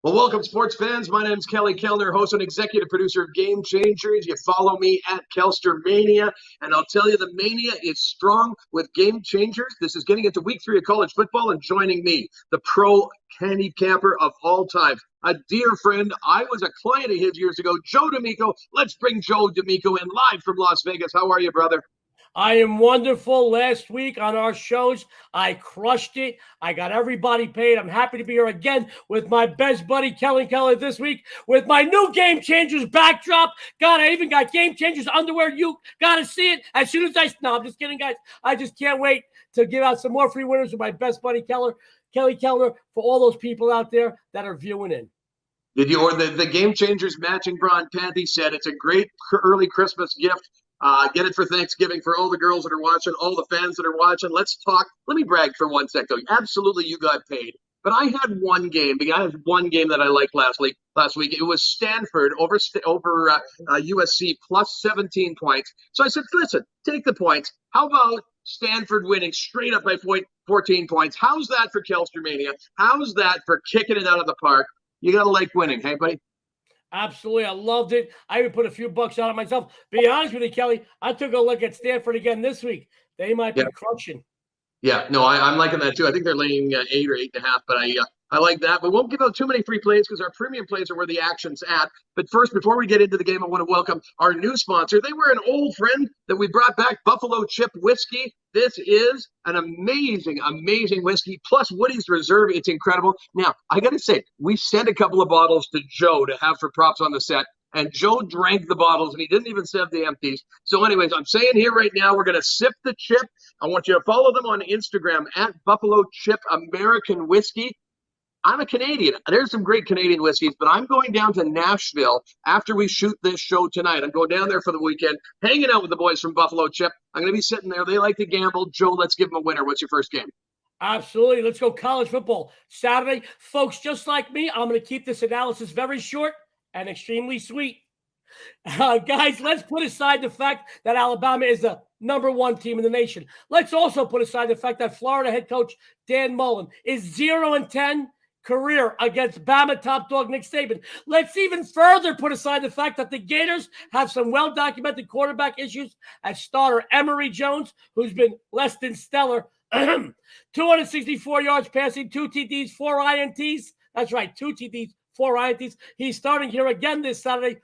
Well, welcome, sports fans. My name is Kelly Kellner, host and executive producer of GameChangerz. You follow me at Kelster Mania, and I'll tell you the mania is strong with GameChangerz. This is getting into week 3 of college football, and joining me, the pro handicapper of all time, a dear friend. I was a client of his years ago, Joe D'Amico. Let's bring Joe D'Amico in live from Las Vegas. How are you, brother? I am wonderful. Last week on our shows, I crushed it. I got everybody paid. I'm happy to be here again with my best buddy, Kelly Keller, this week with my new GameChangerz backdrop. God, I even got GameChangerz underwear. You got to see it as soon as no, I'm just kidding, guys. I just can't wait to give out some more free winners with my best buddy, Kelly Keller, for all those people out there that are viewing in. Did you, or the GameChangerz matching bra and panty set? It's a great early Christmas gift. Get it for Thanksgiving for all the girls that are watching, all the fans that are watching. Let's talk. Let me brag for 1 sec, though. Absolutely, you got paid. But I had one game. I had one game that I liked last week. It was Stanford over USC plus 17 points. So I said, listen, take the points. How about Stanford winning straight up by 14 points? How's that for Kelster Mania? How's that for kicking it out of the park? You got to like winning, hey, buddy? Absolutely. I loved it. I even put a few bucks on it myself. Be honest with you, Kelly, I took a look at Stanford again this week. They might be crunching. Yeah, no, I'm liking that too. I think they're laying 8 or 8.5, but I like that. We won't give out too many free plays because our premium plays are where the action's at. But first, before we get into the game, I want to welcome our new sponsor. They were an old friend that we brought back, Buffalo Chip Whiskey. This is an amazing, amazing whiskey, plus Woody's Reserve. It's incredible. Now, I got to say, we sent a couple of bottles to Joe to have for props on the set. And Joe drank the bottles, and he didn't even sip the empties. So anyways, I'm saying here right now, we're going to sip the chip. I want you to follow them on Instagram at Buffalo Chip American Whiskey. I'm a Canadian. There's some great Canadian whiskeys, but I'm going down to Nashville after we shoot this show tonight. I'm going down there for the weekend, hanging out with the boys from Buffalo Chip. I'm going to be sitting there. They like to gamble. Joe, let's give them a winner. What's your first game? Absolutely. Let's go college football. Saturday, folks, just like me, I'm going to keep this analysis very short and extremely sweet. Guys, let's put aside the fact that Alabama is the #1 team in the nation. Let's also put aside the fact that Florida head coach Dan Mullen is 0-10 career against Bama top dog Nick Saban. Let's even further put aside the fact that the Gators have some well-documented quarterback issues as starter Emory Jones, who's been less than stellar. 264 yards passing, 2 TDs, 4 INTs. That's right, 2 TDs, 4 INTs. He's starting here again this Saturday.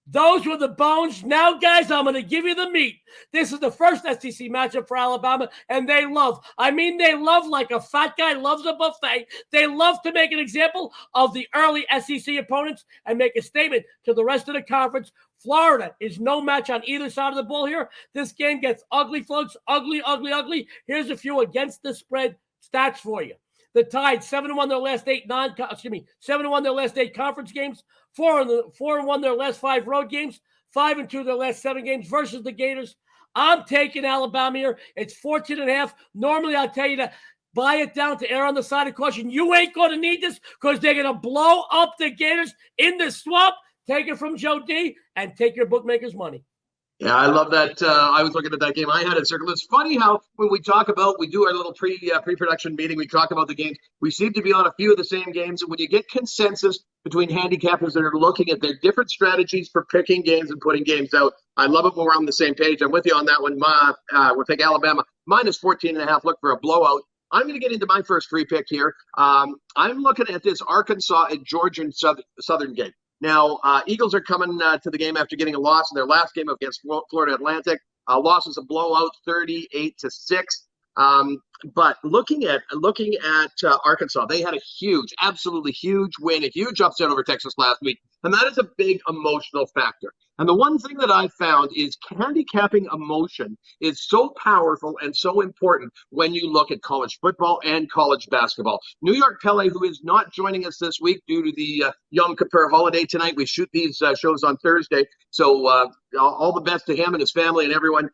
Those were the bones. Now, guys, I'm going to give you the meat. This is the first SEC matchup for Alabama, and they love like a fat guy loves a buffet. They love to make an example of the early SEC opponents and make a statement to the rest of the conference. Florida is no match on either side of the ball here. This game gets ugly, folks. Ugly, ugly, ugly. Here's a few against the spread stats for you. The Tide 7-1 their last 7-1 their last 8 conference games, 4-1 their last 5 road games, 5-2 their last 7 games versus the Gators. I'm taking Alabama here. It's 14.5. Normally, I'll tell you to buy it down to err on the side of caution. You ain't going to need this because they're going to blow up the Gators in the swamp. Take it from Joe D and take your bookmaker's money. Yeah, I love that. I was looking at that game. I had it circled. It's funny how when we do our little pre-production meeting, we talk about the games. We seem to be on a few of the same games. And when you get consensus between handicappers that are looking at their different strategies for picking games and putting games out, I love it when we're on the same page. I'm with you on that one. We'll take Alabama minus 14.5. Look for a blowout. I'm going to get into my first free pick here. I'm looking at this Arkansas and Georgia Southern game. Now, Eagles are coming to the game after getting a loss in their last game against Florida Atlantic. Loss was a blowout, 38-6. But looking at Arkansas, they had a huge, absolutely huge win, a huge upset over Texas last week, and that is a big emotional factor. And the one thing that I found is handicapping emotion is so powerful and so important when you look at college football and college basketball. New York Pele, who is not joining us this week due to the Yom Kippur holiday tonight. We shoot these shows on Thursday. So all the best to him and his family and everyone.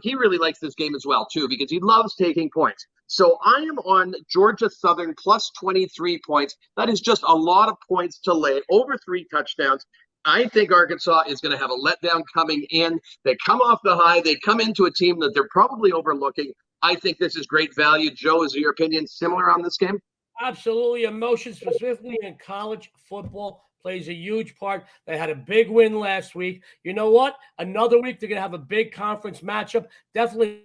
He really likes this game as well, too, because he loves taking points. So I am on Georgia Southern plus 23 points. That is just a lot of points to lay, over 3 touchdowns. I think Arkansas is going to have a letdown coming in. They come off the high. They come into a team that they're probably overlooking. I think this is great value. Joe, is your opinion similar on this game? Absolutely. Emotion, specifically in college football, plays a huge part. They had a big win last week. You know what? Another week, they're going to have a big conference matchup. Definitely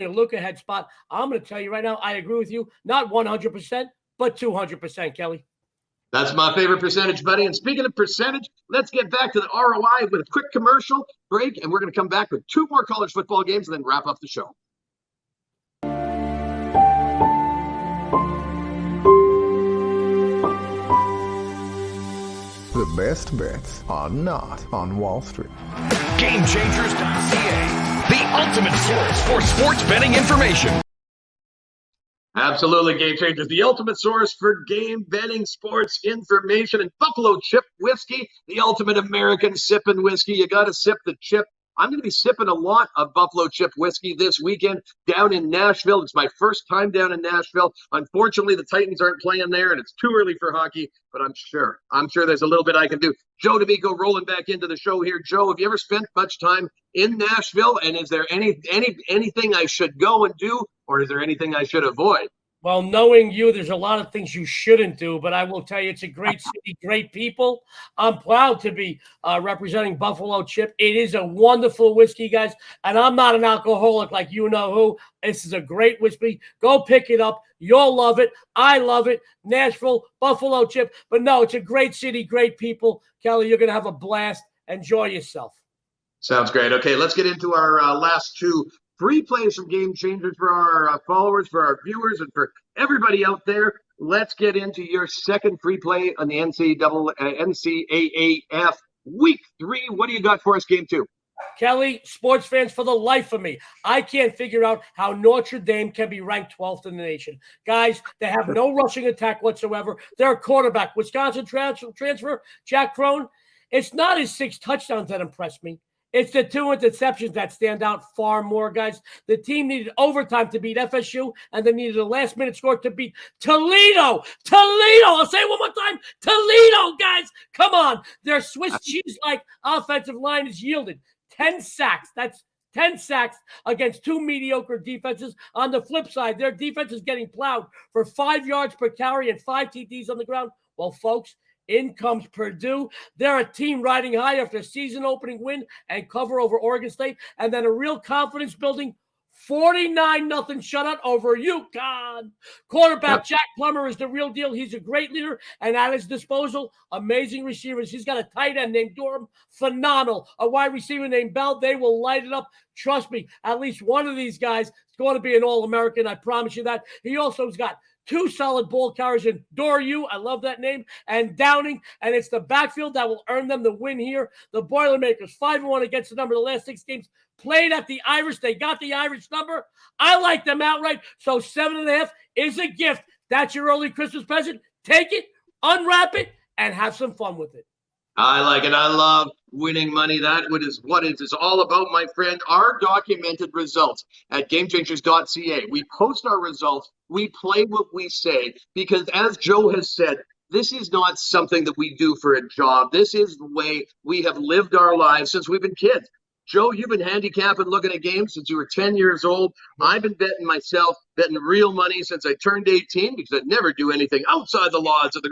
a look ahead spot. I'm going to tell you right now, I agree with you. Not 100%, but 200%, Kelly. That's my favorite percentage, buddy. And speaking of percentage, let's get back to the ROI with a quick commercial break. And we're going to come back with 2 more college football games and then wrap up the show. The best bets are not on Wall Street. GameChangerz.ca, the ultimate source for sports betting information. Absolutely, GameChangerz, the ultimate source for game betting sports information. And Buffalo Chip Whiskey, the ultimate American sipping whiskey. You got to sip the chip. I'm going to be sipping a lot of Buffalo Chip Whiskey this weekend down in Nashville. It's my first time down in Nashville. Unfortunately, the Titans aren't playing there, and it's too early for hockey, but I'm sure there's a little bit I can do. Joe D'Amico rolling back into the show here. Joe, have you ever spent much time in Nashville, and is there anything I should go and do, or is there anything I should avoid? Well, knowing you, there's a lot of things you shouldn't do, but I will tell you, it's a great city, great people. I'm proud to be representing Buffalo Chip. It is a wonderful whiskey, guys, and I'm not an alcoholic like you know who. This is a great whiskey. Go pick it up. You'll love it. I love it. Nashville, Buffalo Chip. But no, it's a great city, great people. Kelly, you're going to have a blast. Enjoy yourself. Sounds great. Okay, let's get into our last 2 free plays from GameChangerz for our followers, for our viewers, and for everybody out there. Let's get into your second free play on the NCAAF Week 3. What do you got for us, Game 2? Kelly, sports fans, for the life of me, I can't figure out how Notre Dame can be ranked 12th in the nation. Guys, they have no rushing attack whatsoever. Their quarterback, Wisconsin transfer, Jack Crone, it's not his 6 touchdowns that impressed me. It's the 2 interceptions that stand out far more, guys. The team needed overtime to beat FSU, and they needed a last-minute score to beat Toledo. I'll say it one more time. Toledo, guys. Come on. Their Swiss cheese-like offensive line is yielded 10 sacks. That's 10 sacks against 2 mediocre defenses. On the flip side, their defense is getting plowed for 5 yards per carry and 5 TDs on the ground. Well, folks, in comes Purdue. They're a team riding high after a season-opening win and cover over Oregon State, and then a real confidence-building 49-0 shutout over UConn. Quarterback Jack Plummer is the real deal. He's a great leader, and at his disposal, amazing receivers. He's got a tight end named Durham, phenomenal. A wide receiver named Bell. They will light it up. Trust me, at least one of these guys is going to be an All-American. I promise you that. He also has got 2 solid ball carriers in Doru, I love that name, and Downing, and it's the backfield that will earn them the win here. The Boilermakers, 5-1 against the number of the last 6 games, played at the Irish. They got the Irish number. I like them outright, so 7.5 is a gift. That's your early Christmas present. Take it, unwrap it, and have some fun with it. I like it. I love winning money. That is what it is all about, my friend. Our documented results at GameChangerz.ca. We post our results. We play what we say because, as Joe has said, this is not something that we do for a job. This is the way we have lived our lives since we've been kids. Joe, you've been handicapping, looking at games since you were 10 years old. I've been betting myself, betting real money since I turned 18 because I'd never do anything outside the laws of the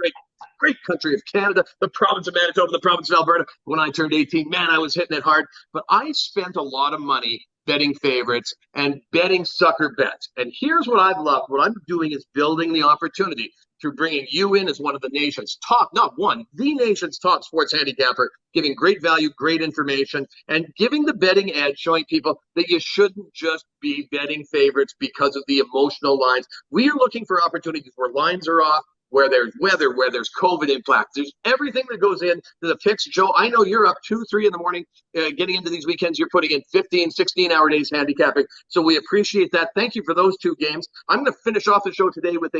great country of Canada, the province of Manitoba, the province of Alberta. When I turned 18, man, I was hitting it hard. But I spent a lot of money betting favorites and betting sucker bets. And here's what I've loved. What I'm doing is building the opportunity through bringing you in as one of the nation's top, not one, the nation's top sports handicapper, giving great value, great information, and giving the betting edge, showing people that you shouldn't just be betting favorites because of the emotional lines. We are looking for opportunities where lines are off, where there's weather, where there's COVID impact. There's everything that goes into the picks. Joe, I know you're up 2, 3 in the morning getting into these weekends. You're putting in 15, 16-hour days handicapping. So we appreciate that. Thank you for those 2 games. I'm going to finish off the show today with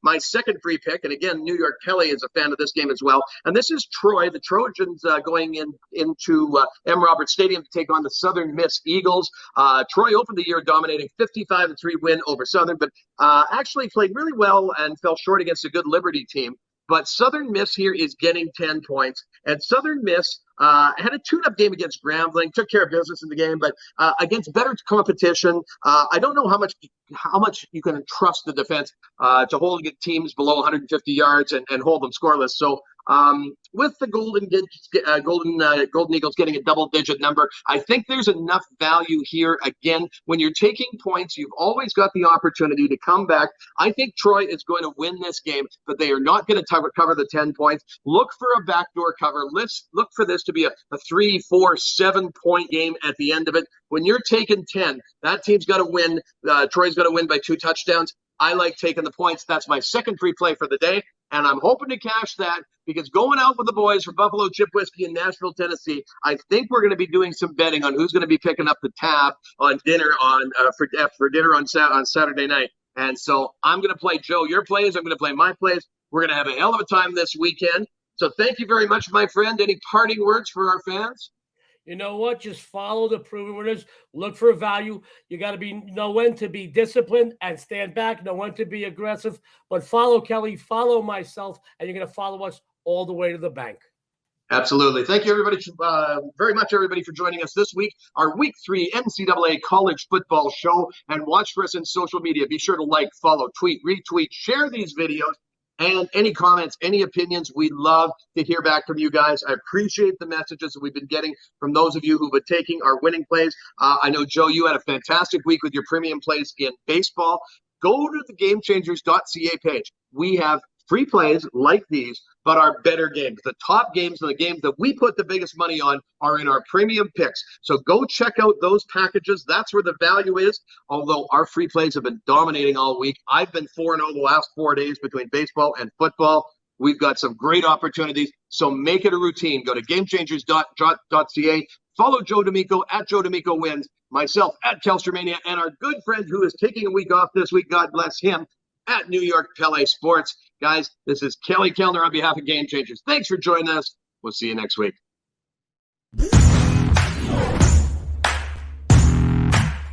my second free pick. And again, New York Kelly is a fan of this game as well. And this is Troy, the Trojans going into M. Roberts Stadium to take on the Southern Miss Eagles. Troy opened the year dominating 55-3 win over Southern, but actually played really well and fell short against a good Liberty team. But Southern Miss here is getting 10 points. And Southern Miss had a tune-up game against Grambling, took care of business in the game, but against better competition, I don't know how much you can trust the defense to hold teams below 150 yards and hold them scoreless. So with the Golden Eagles getting a double-digit number, I think there's enough value here. Again, when you're taking points, you've always got the opportunity to come back. I think Troy is going to win this game, but they are not going to cover the 10 points. Look for a backdoor cover. Let's look for this to be a 3, 4, 7-point game at the end of it. When you're taking 10, that team's got to win. Troy's got to win by 2 touchdowns. I like taking the points. That's my second free play for the day, and I'm hoping to cash that because going out with the boys from Buffalo Chip Whiskey in Nashville, Tennessee, I think we're going to be doing some betting on who's going to be picking up the tab on dinner for dinner on Saturday night. And so I'm going to play Joe your plays. I'm going to play my plays. We're going to have a hell of a time this weekend. So thank you very much, my friend. Any parting words for our fans? You know what? Just follow the proven winners. Look for value. You got to know when to be disciplined and stand back, know when to be aggressive. But follow Kelly, follow myself, and you're going to follow us all the way to the bank. Absolutely. Thank you, everybody, very much, everybody, for joining us this week, our Week 3 NCAA College Football Show. And watch for us in social media. Be sure to like, follow, tweet, retweet, share these videos. And any comments, any opinions, we'd love to hear back from you guys. I appreciate the messages that we've been getting from those of you who've been taking our winning plays. I know, Joe, you had a fantastic week with your premium plays in baseball. Go to the GameChangerz.ca page. We have free plays like these, but our better games. The top games and the games that we put the biggest money on are in our premium picks. So go check out those packages. That's where the value is. Although our free plays have been dominating all week. I've been 4-0 the last 4 days between baseball and football. We've got some great opportunities. So make it a routine. Go to GameChangerz.ca. Follow Joe D'Amico at Joe D'Amico Wins. Myself at Kelstermania. And our good friend who is taking a week off this week, God bless him, at New York Pele Sports. Guys, this is Kelly Kellner on behalf of Game Changers. Thanks for joining us. We'll see you next week.